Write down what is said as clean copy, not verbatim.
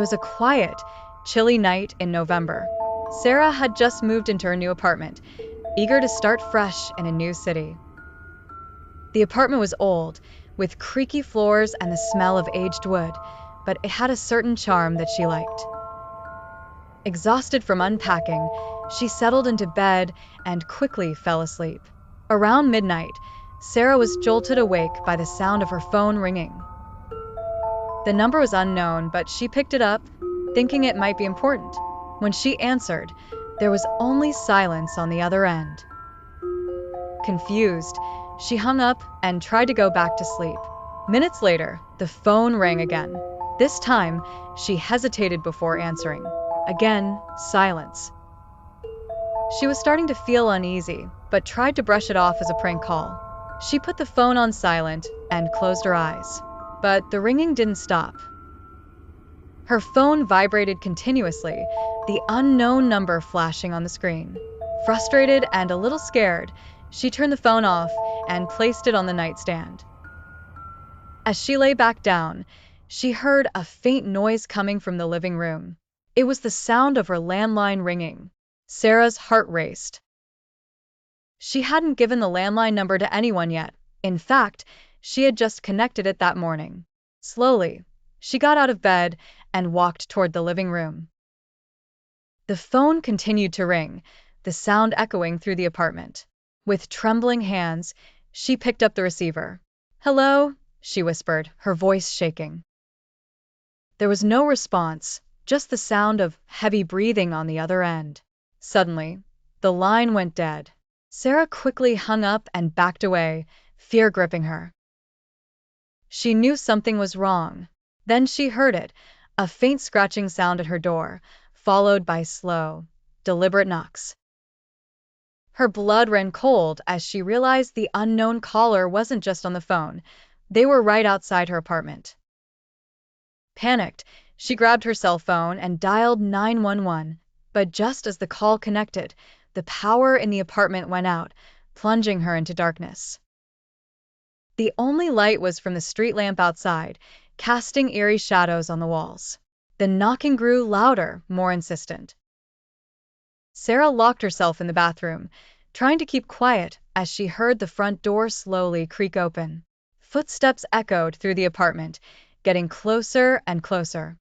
was a quiet, chilly night in November. Sarah had just moved into her new apartment, eager to start fresh in a new city. The apartment was old, with creaky floors and the smell of aged wood, but it had a certain charm that she liked. Exhausted from unpacking, she settled into bed and quickly fell asleep. Around midnight, Sarah was jolted awake by the sound of her phone ringing. The number was unknown, but she picked it up, thinking it might be important. When she answered, there was only silence on the other end. Confused, she hung up and tried to go back to sleep. Minutes later, the phone rang again. This time, she hesitated before answering. Again, silence. She was starting to feel uneasy, but tried to brush it off as a prank call. She put the phone on silent and closed her eyes. But the ringing didn't stop. Her phone vibrated continuously, the unknown number flashing on the screen. Frustrated and a little scared, she turned the phone off and placed it on the nightstand. As she lay back down, she heard a faint noise coming from the living room. It was the sound of her landline ringing. Sarah's heart raced. She hadn't given the landline number to anyone yet. In fact, she had just connected it that morning. Slowly, she got out of bed and walked toward the living room. The phone continued to ring, the sound echoing through the apartment. With trembling hands, she picked up the receiver. "Hello?" she whispered, her voice shaking. There was no response, just the sound of heavy breathing on the other end. Suddenly, the line went dead. Sarah quickly hung up and backed away, fear gripping her. She knew something was wrong. Then she heard it, a faint scratching sound at her door, followed by slow, deliberate knocks. Her blood ran cold as she realized the unknown caller wasn't just on the phone. They were right outside her apartment. Panicked, she grabbed her cell phone and dialed 911, but just as the call connected, the power in the apartment went out, plunging her into darkness. The only light was from the street lamp outside, casting eerie shadows on the walls. The knocking grew louder, more insistent. Sarah locked herself in the bathroom, trying to keep quiet as she heard the front door slowly creak open. Footsteps echoed through the apartment, getting closer and closer.